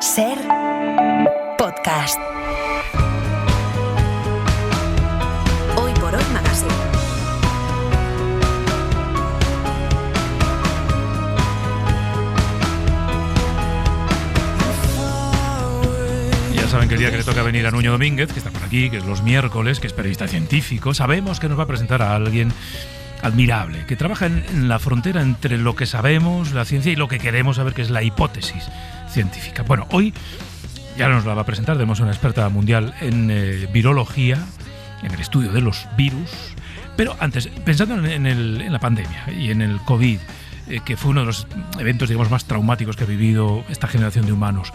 Ser podcast. Hoy por hoy Magazine. Ya saben que el día que le toca venir a Nuño Domínguez, que está por aquí, que es los miércoles, que es periodista científico, sabemos que nos va a presentar a alguien admirable, que trabaja en la frontera entre lo que sabemos, la ciencia, y lo que queremos saber, que es la hipótesis científica. Bueno, hoy ya nos la va a presentar, tenemos una experta mundial en virología, en el estudio de los virus, pero antes, pensando en la pandemia y en el COVID, que fue uno de los eventos, digamos, más traumáticos que ha vivido esta generación de humanos,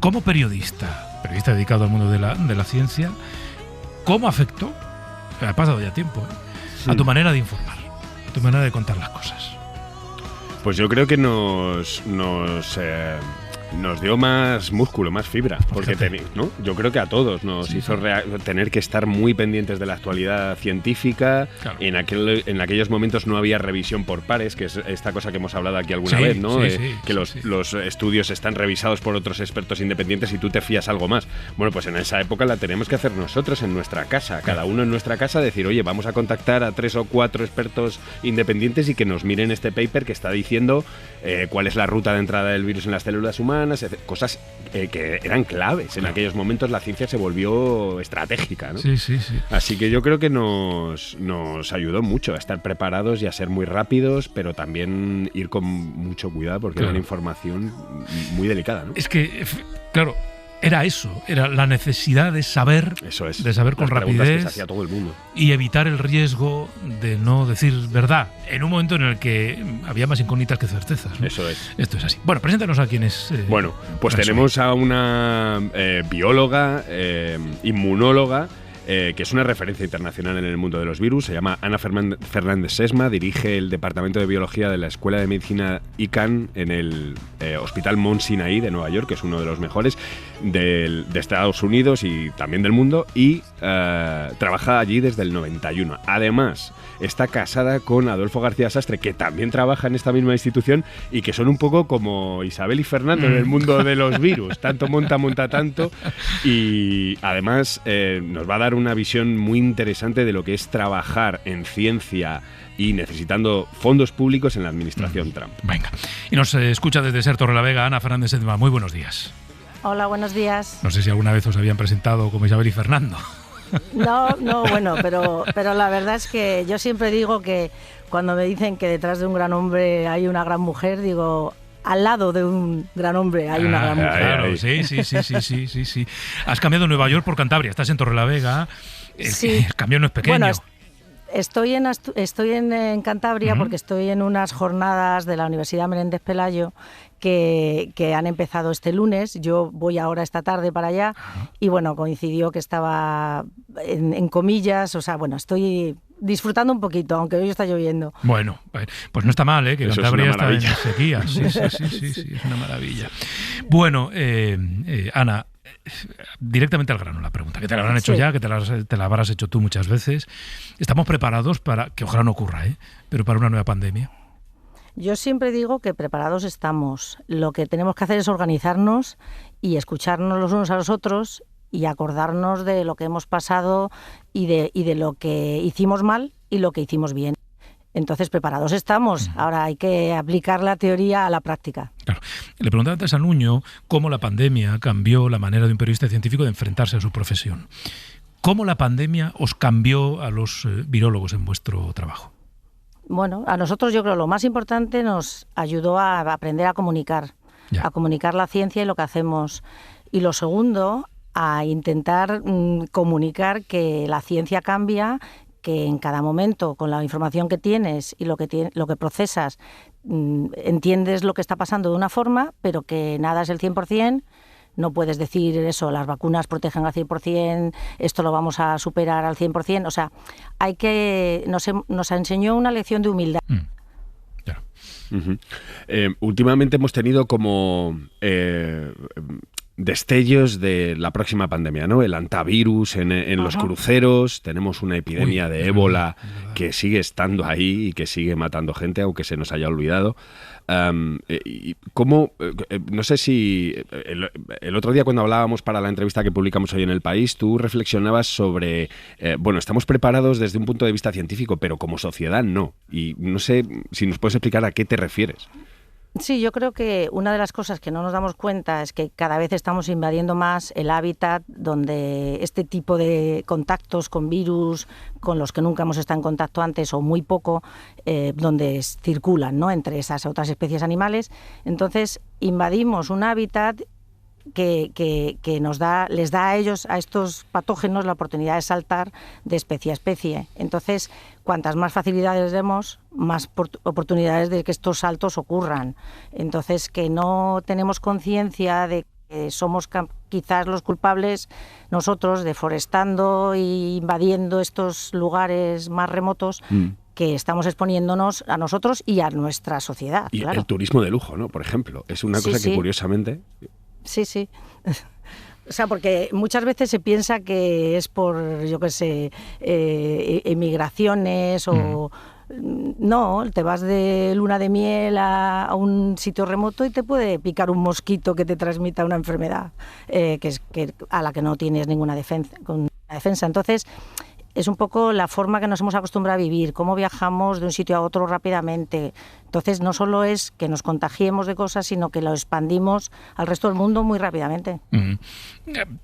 como periodista dedicado al mundo de la ciencia, ¿cómo afectó? Ha pasado ya tiempo, a tu manera de informar, a tu manera de contar las cosas. Pues yo creo que nos dio más músculo, más fibra, porque ¿no? Yo creo que a todos nos hizo tener que estar muy pendientes de la actualidad científica. Claro. En aquellos momentos no había revisión por pares, que es esta cosa que hemos hablado aquí alguna vez, ¿no? Los estudios están revisados por otros expertos independientes y tú te fías algo más. Bueno, pues en esa época la tenemos que hacer nosotros en nuestra casa, cada uno en nuestra casa, decir, oye, vamos a contactar a 3 o 4 expertos independientes y que nos miren este paper que está diciendo cuál es la ruta de entrada del virus en las células humanas, cosas que eran claves. En aquellos momentos la ciencia se volvió estratégica, ¿no? Sí. Así que yo creo que nos ayudó mucho a estar preparados y a ser muy rápidos, pero también ir con mucho cuidado porque era una información muy delicada, ¿no? Es que, claro, era la necesidad de saber, de saber con rapidez, que se hacía todo el mundo, y evitar el riesgo de no decir verdad en un momento en el que había más incógnitas que certezas, ¿no? Eso es. Esto es así. Bueno, preséntanos a quién es. Bueno, pues tenemos a una bióloga, inmunóloga, que es una referencia internacional en el mundo de los virus. Se llama Ana Fernández Sesma, dirige el Departamento de Biología de la Escuela de Medicina Icahn en el Hospital Mount Sinai de Nueva York, que es uno de los mejores de Estados Unidos y también del mundo, y trabaja allí desde el 91. Además, está casada con Adolfo García Sastre, que también trabaja en esta misma institución y que son un poco como Isabel y Fernando en el mundo de los virus. Tanto monta tanto, y además nos va a dar una visión muy interesante de lo que es trabajar en ciencia y necesitando fondos públicos en la administración Trump. Venga, y nos escucha desde Ser Torrelavega Ana Fernández Sesma. Muy buenos días. Hola, buenos días. No sé si alguna vez os habían presentado como Isabel y Fernando. No, bueno, pero la verdad es que yo siempre digo que cuando me dicen que detrás de un gran hombre hay una gran mujer, digo, al lado de un gran hombre hay una gran mujer. Claro, sí. Has cambiado Nueva York por Cantabria, estás en Torrelavega. El cambio no es pequeño. Bueno, estoy en Cantabria porque estoy en unas jornadas de la Universidad Menéndez Pelayo que han empezado este lunes. Yo voy ahora esta tarde para allá y bueno, coincidió que estaba en comillas, o sea, bueno, estoy disfrutando un poquito, aunque hoy está lloviendo. Bueno, pues no está mal, que eso Cantabria está en sequía. Sí, es una maravilla. Bueno, Ana, directamente al grano la pregunta, que te la habrán hecho ya, que te la habrás hecho tú muchas veces. ¿Estamos preparados para, que ojalá no ocurra, pero para una nueva pandemia? Yo siempre digo que preparados estamos. Lo que tenemos que hacer es organizarnos y escucharnos los unos a los otros y acordarnos de lo que hemos pasado y de lo que hicimos mal y lo que hicimos bien. Entonces, preparados estamos. Ahora hay que aplicar la teoría a la práctica. Claro. Le preguntaba antes a Nuño cómo la pandemia cambió la manera de un periodista científico de enfrentarse a su profesión. ¿Cómo la pandemia os cambió a los virólogos en vuestro trabajo? Bueno, a nosotros yo creo lo más importante nos ayudó a aprender a comunicar la ciencia y lo que hacemos. Y lo segundo, a intentar comunicar que la ciencia cambia, que en cada momento, con la información que tienes y lo que procesas, entiendes lo que está pasando de una forma, pero que nada es el 100%. No puedes decir eso, las vacunas protegen al 100%, esto lo vamos a superar al 100%. O sea, nos enseñó una lección de humildad. Claro. Últimamente hemos tenido como destellos de la próxima pandemia, ¿no? El antivirus en los cruceros, tenemos una epidemia de ébola que sigue estando ahí y que sigue matando gente, aunque se nos haya olvidado. ¿Cómo? No sé si el otro día cuando hablábamos para la entrevista que publicamos hoy en El País, tú reflexionabas sobre, estamos preparados desde un punto de vista científico, pero como sociedad no. Y no sé si nos puedes explicar a qué te refieres. Sí, yo creo que una de las cosas que no nos damos cuenta es que cada vez estamos invadiendo más el hábitat donde este tipo de contactos con virus, con los que nunca hemos estado en contacto antes o muy poco, donde circulan, ¿no?, entre esas otras especies animales. Entonces, invadimos un hábitat que les da a ellos, a estos patógenos, la oportunidad de saltar de especie a especie. Entonces, cuantas más facilidades demos, más oportunidades de que estos saltos ocurran. Entonces, que no tenemos conciencia de que somos quizás los culpables nosotros, deforestando e invadiendo estos lugares más remotos, que estamos exponiéndonos a nosotros y a nuestra sociedad. Y claro. El turismo de lujo, ¿no? Por ejemplo, es una cosa que curiosamente... Sí. O sea, porque muchas veces se piensa que es por, yo qué sé, emigraciones o... No, te vas de luna de miel a un sitio remoto y te puede picar un mosquito que te transmita una enfermedad a la que no tienes ninguna defensa. Entonces, es un poco la forma que nos hemos acostumbrado a vivir, cómo viajamos de un sitio a otro rápidamente. Entonces, no solo es que nos contagiemos de cosas, sino que lo expandimos al resto del mundo muy rápidamente.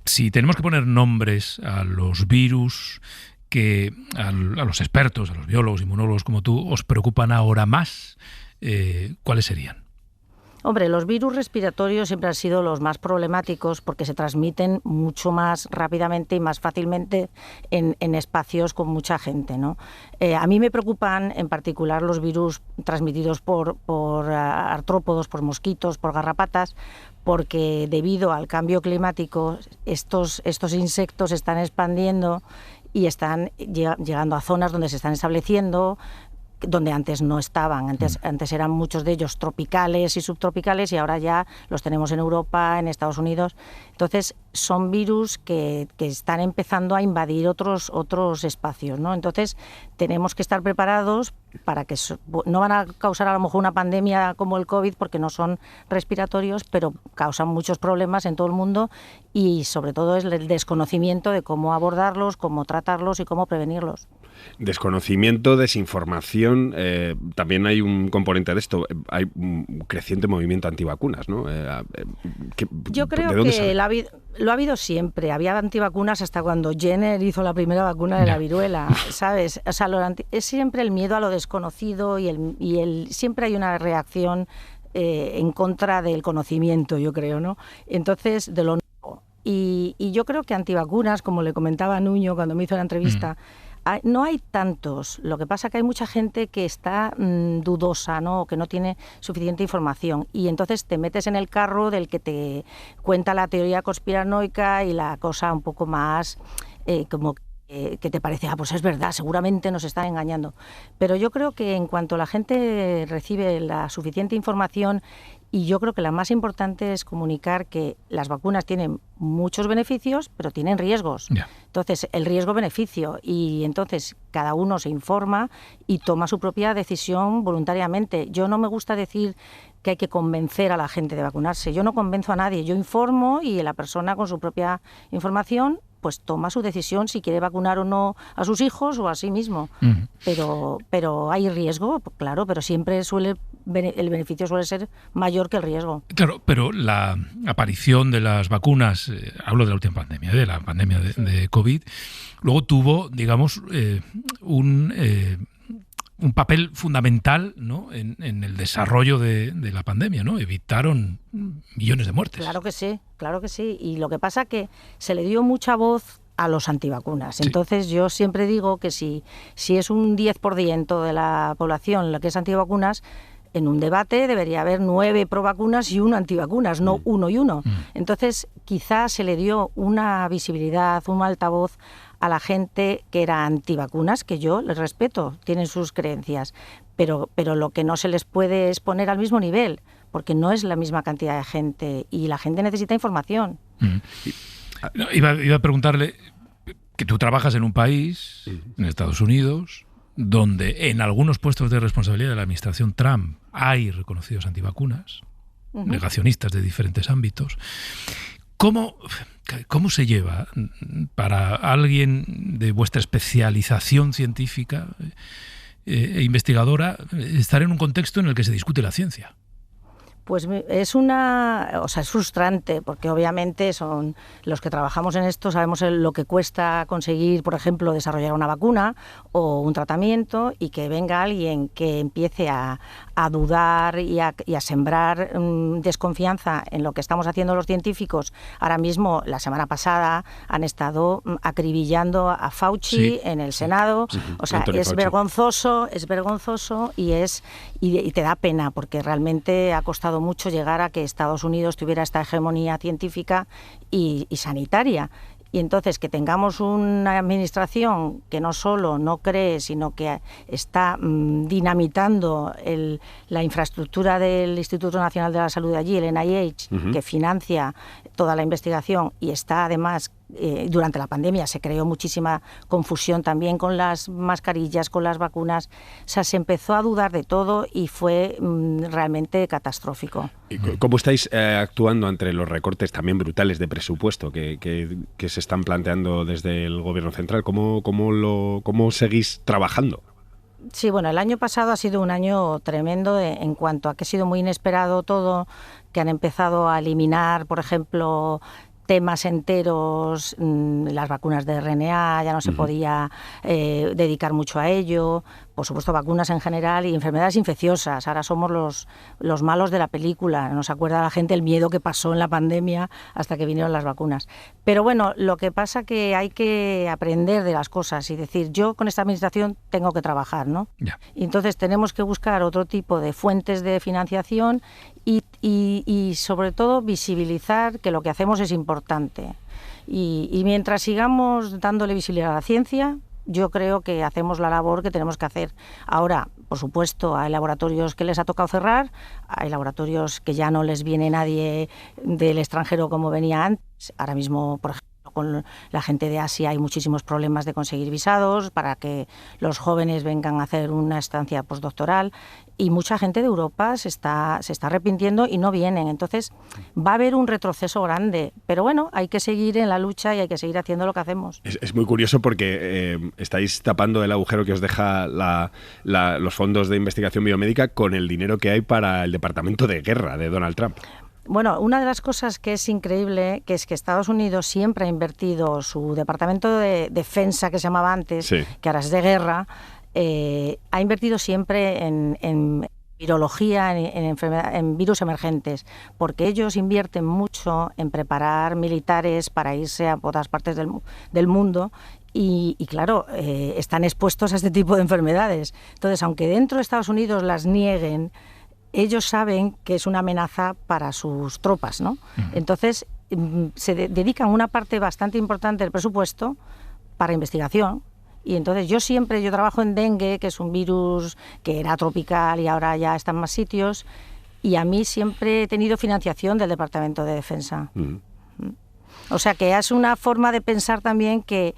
Si tenemos que poner nombres a los virus que a los expertos, a los biólogos, inmunólogos como tú, os preocupan ahora más, ¿cuáles serían? Hombre, los virus respiratorios siempre han sido los más problemáticos porque se transmiten mucho más rápidamente y más fácilmente en espacios con mucha gente, ¿no? A mí me preocupan en particular los virus transmitidos por artrópodos, por mosquitos, por garrapatas, porque debido al cambio climático estos insectos se están expandiendo y están llegando a zonas donde se están estableciendo, donde antes no estaban. Antes eran muchos de ellos tropicales y subtropicales y ahora ya los tenemos en Europa, en Estados Unidos. Entonces son virus que están empezando a invadir otros espacios, ¿no? Entonces tenemos que estar preparados para que no van a causar a lo mejor una pandemia como el COVID porque no son respiratorios, pero causan muchos problemas en todo el mundo y sobre todo es el desconocimiento de cómo abordarlos, cómo tratarlos y cómo prevenirlos. Desconocimiento, desinformación, también hay un componente de esto, hay un creciente movimiento antivacunas, ¿no? Yo creo que lo ha habido siempre, había antivacunas hasta cuando Jenner hizo la primera vacuna de la viruela, ¿sabes? O sea, es siempre el miedo a lo desconocido y siempre hay una reacción en contra del conocimiento, yo creo, ¿no? Entonces, de lo nuevo. Y yo creo que antivacunas, como le comentaba a Nuño cuando me hizo la entrevista, no hay tantos. Lo que pasa es que hay mucha gente que está dudosa, ¿no?, o que no tiene suficiente información. Y entonces te metes en el carro del que te cuenta la teoría conspiranoica y la cosa un poco más como que te parece, pues es verdad, seguramente nos están engañando. Pero yo creo que en cuanto la gente recibe la suficiente información, y yo creo que la más importante es comunicar que las vacunas tienen muchos beneficios, pero tienen riesgos. Yeah. Entonces, el riesgo-beneficio, y entonces cada uno se informa y toma su propia decisión voluntariamente. Yo no me gusta decir que hay que convencer a la gente de vacunarse. Yo no convenzo a nadie, yo informo y la persona con su propia información pues toma su decisión si quiere vacunar o no a sus hijos o a sí mismo. Pero hay riesgo, claro, pero siempre el beneficio suele ser mayor que el riesgo. Claro, pero la aparición de las vacunas, hablo de la última pandemia, de la pandemia de COVID, luego tuvo, digamos, un papel fundamental, ¿no?, en el desarrollo de la pandemia, ¿no? Evitaron millones de muertes. Claro que sí. Y lo que pasa es que se le dio mucha voz a los antivacunas. Sí. Entonces yo siempre digo que si es un 10% de la población la que es antivacunas, en un debate debería haber 9 pro vacunas y 1 antivacunas, no 1 y 1. Entonces quizás se le dio una visibilidad, un altavoz a la gente que era antivacunas, que yo les respeto, tienen sus creencias, pero lo que no se les puede es poner al mismo nivel, porque no es la misma cantidad de gente y la gente necesita información. Iba a preguntarle que tú trabajas en un país, en Estados Unidos, donde en algunos puestos de responsabilidad de la administración Trump hay reconocidos antivacunas, negacionistas de diferentes ámbitos. ¿Cómo se lleva para alguien de vuestra especialización científica e investigadora estar en un contexto en el que se discute la ciencia? Pues es frustrante, porque obviamente son los que trabajamos en esto, sabemos lo que cuesta conseguir, por ejemplo, desarrollar una vacuna o un tratamiento, y que venga alguien que empiece a dudar y a sembrar desconfianza en lo que estamos haciendo los científicos. Ahora mismo, la semana pasada, han estado acribillando a Fauci en el Senado. O sea, es vergonzoso y te da pena, porque realmente ha costado mucho llegar a que Estados Unidos tuviera esta hegemonía científica y sanitaria. Y entonces que tengamos una administración que no solo no cree, sino que está dinamitando la infraestructura del Instituto Nacional de la Salud de allí, el NIH, que financia toda la investigación, y está además, durante la pandemia se creó muchísima confusión también con las mascarillas, con las vacunas. O sea, se empezó a dudar de todo y fue realmente catastrófico. ¿Cómo estáis actuando ante los recortes también brutales de presupuesto que se están planteando desde el Gobierno central? ¿Cómo seguís trabajando? Sí, bueno, el año pasado ha sido un año tremendo en cuanto a que ha sido muy inesperado todo, que han empezado a eliminar, por ejemplo, temas enteros, las vacunas de RNA, ya no se podía dedicar mucho a ello, por supuesto vacunas en general y enfermedades infecciosas. Ahora somos los malos de la película, no se acuerda la gente el miedo que pasó en la pandemia hasta que vinieron las vacunas. Pero bueno, lo que pasa que hay que aprender de las cosas y decir, yo con esta administración tengo que trabajar, ¿no? Yeah. Y entonces tenemos que buscar otro tipo de fuentes de financiación y sobre todo visibilizar que lo que hacemos es importante. Y mientras sigamos dándole visibilidad a la ciencia, yo creo que hacemos la labor que tenemos que hacer. Ahora, por supuesto, hay laboratorios que les ha tocado cerrar, hay laboratorios que ya no les viene nadie del extranjero como venía antes. Ahora mismo, por ejemplo, con la gente de Asia hay muchísimos problemas de conseguir visados para que los jóvenes vengan a hacer una estancia postdoctoral, y mucha gente de Europa se está arrepintiendo y no vienen. Entonces va a haber un retroceso grande, pero bueno, hay que seguir en la lucha y hay que seguir haciendo lo que hacemos. Es muy curioso porque estáis tapando el agujero que os deja los fondos de investigación biomédica con el dinero que hay para el Departamento de Guerra de Donald Trump. Bueno, una de las cosas que es increíble, que es que Estados Unidos siempre ha invertido su departamento de defensa, que se llamaba antes, sí, que ahora es de guerra, ha invertido siempre en virología, en virus emergentes, porque ellos invierten mucho en preparar militares para irse a otras partes del mundo. Y claro, están expuestos a este tipo de enfermedades. Entonces, aunque dentro de Estados Unidos las nieguen, ellos saben que es una amenaza para sus tropas, ¿no? Entonces, se dedican una parte bastante importante del presupuesto para investigación. Y entonces yo trabajo en dengue, que es un virus que era tropical y ahora ya está en más sitios, y a mí siempre he tenido financiación del Departamento de Defensa. O sea que es una forma de pensar también que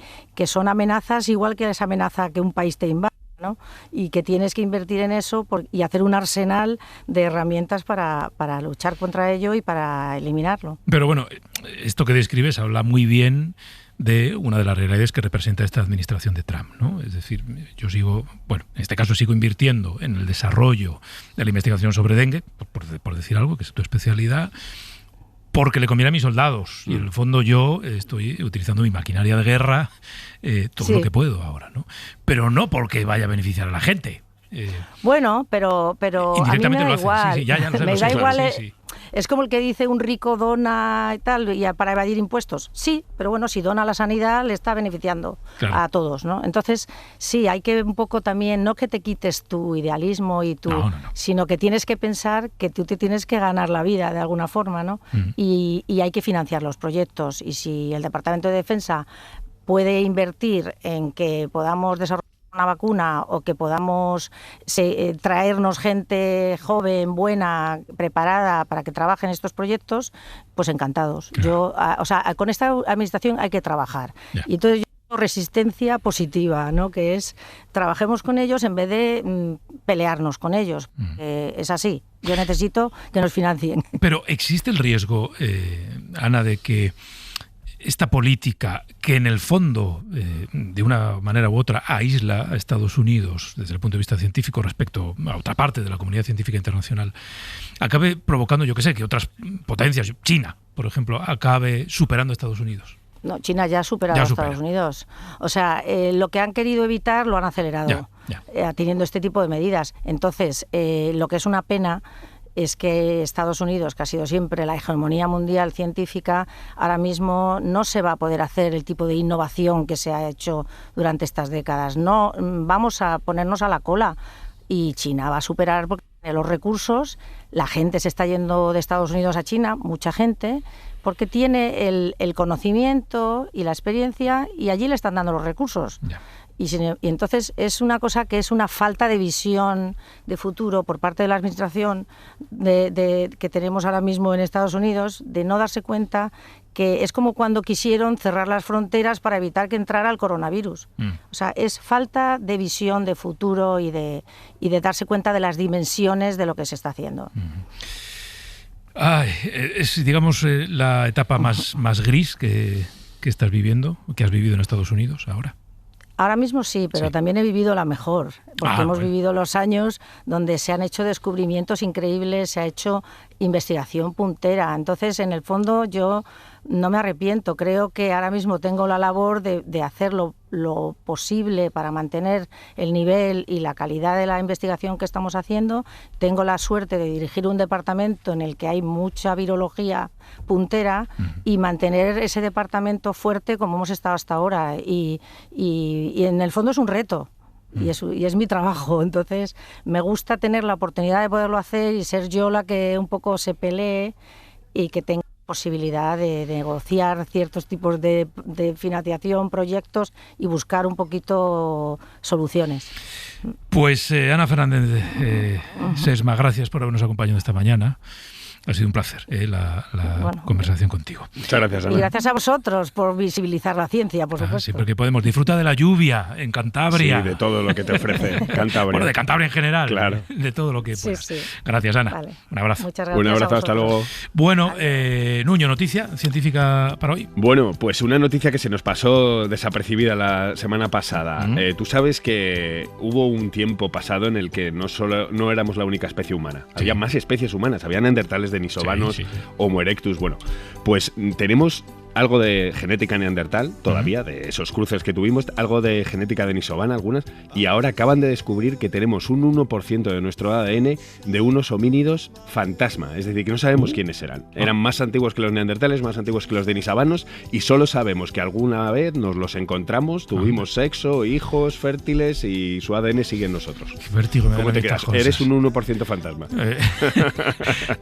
son amenazas igual que esa amenaza que un país te invade, ¿no? Y que tienes que invertir en eso y hacer un arsenal de herramientas para luchar contra ello y para eliminarlo. Pero bueno, esto que describes habla muy bien de una de las realidades que representa esta administración de Trump, ¿no? Es decir, yo en este caso sigo invirtiendo en el desarrollo de la investigación sobre dengue, por decir algo, que es tu especialidad, porque le conviene a mis soldados. Y en el fondo yo estoy utilizando mi maquinaria de guerra todo lo que puedo ahora, ¿no? Pero no porque vaya a beneficiar a la gente. Bueno, pero a mí me da igual. Sí, ya lo sé, me da igual. Sí. Es como el que dice un rico dona y tal y para evadir impuestos. Sí, pero bueno, si dona la sanidad le está beneficiando a todos, ¿no? Entonces, sí, hay que un poco también, no que te quites tu idealismo y sino que tienes que pensar que tú te tienes que ganar la vida de alguna forma, ¿no? Y hay que financiar los proyectos. Y si el Departamento de Defensa puede invertir en que podamos desarrollar una vacuna o que podamos traernos gente joven, buena, preparada para que trabaje en estos proyectos, pues encantados. Yo, con esta administración hay que trabajar. Y entonces yo tengo resistencia positiva, ¿no? Que es trabajemos con ellos en vez de pelearnos con ellos. Es así. Yo necesito que nos financien. Pero existe el riesgo, Ana, de que esta política, que en el fondo, de una manera u otra, aísla a Estados Unidos desde el punto de vista científico respecto a otra parte de la comunidad científica internacional, acabe provocando, yo qué sé, que otras potencias, China, por ejemplo, acabe superando a Estados Unidos? No, China ya ha superado a Estados Unidos. O sea, lo que han querido evitar lo han acelerado, teniendo este tipo de medidas. Entonces, lo que es una pena es que Estados Unidos, que ha sido siempre la hegemonía mundial científica, ahora mismo no se va a poder hacer el tipo de innovación que se ha hecho durante estas décadas. No, vamos a ponernos a la cola y China va a superar porque tiene los recursos. La gente se está yendo de Estados Unidos a China, mucha gente, porque tiene el conocimiento y la experiencia y allí le están dando los recursos. Y entonces es una cosa que es una falta de visión de futuro por parte de la administración que tenemos ahora mismo en Estados Unidos, de no darse cuenta que es como cuando quisieron cerrar las fronteras para evitar que entrara el coronavirus. O sea, es falta de visión de futuro y de darse cuenta de las dimensiones de lo que se está haciendo. Es, digamos, la etapa más gris que estás viviendo, que has vivido en Estados Unidos ahora. Ahora mismo sí, pero también he vivido la mejor, porque hemos vivido los años donde se han hecho descubrimientos increíbles, se ha hecho investigación puntera. Entonces, en el fondo, yo no me arrepiento. Creo que ahora mismo tengo la labor de hacer lo posible para mantener el nivel y la calidad de la investigación que estamos haciendo. Tengo la suerte de dirigir un departamento en el que hay mucha virología puntera y mantener ese departamento fuerte como hemos estado hasta ahora. Y en el fondo es un reto. Y es mi trabajo, entonces me gusta tener la oportunidad de poderlo hacer y ser yo la que un poco se pelee y que tenga posibilidad de negociar ciertos tipos de financiación, proyectos y buscar un poquito soluciones. Pues Ana Fernández Sesma, gracias por habernos acompañado esta mañana. Ha sido un placer la conversación contigo. Muchas gracias, Ana. Y gracias a vosotros por visibilizar la ciencia, por supuesto. Sí, porque podemos disfrutar de la lluvia en Cantabria. Sí, de todo lo que te ofrece Cantabria. Bueno, de Cantabria en general. Claro. De todo lo que puedas. Sí. Gracias, Ana. Vale. Un abrazo. Muchas gracias. Un abrazo, hasta luego. Bueno, Nuño, noticia científica para hoy. Bueno, pues una noticia que se nos pasó desapercibida la semana pasada. Tú sabes que hubo un tiempo pasado en el que no éramos la única especie humana. Sí. Había más especies humanas, había neandertales, denisovanos, Homo erectus. Bueno, pues tenemos algo de genética neandertal todavía, de esos cruces que tuvimos, algo de genética denisovana algunas, y ahora acaban de descubrir que tenemos un 1% de nuestro ADN de unos homínidos fantasma, es decir, que no sabemos quiénes eran. Eran más antiguos que los neandertales, más antiguos que los denisovanos, y solo sabemos que alguna vez nos los encontramos, tuvimos sexo, hijos fértiles, y su ADN sigue en nosotros. Qué vértigo me ¿Cómo te quedas? Eres un 1% fantasma.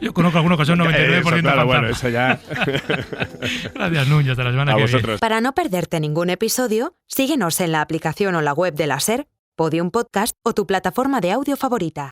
Yo conozco algunos que son 99% fantasma. Bueno, eso ya... Gracias, Nuño, hasta la semana que viene. Para no perderte ningún episodio, síguenos en la aplicación o la web de la SER, Podium Podcast o tu plataforma de audio favorita.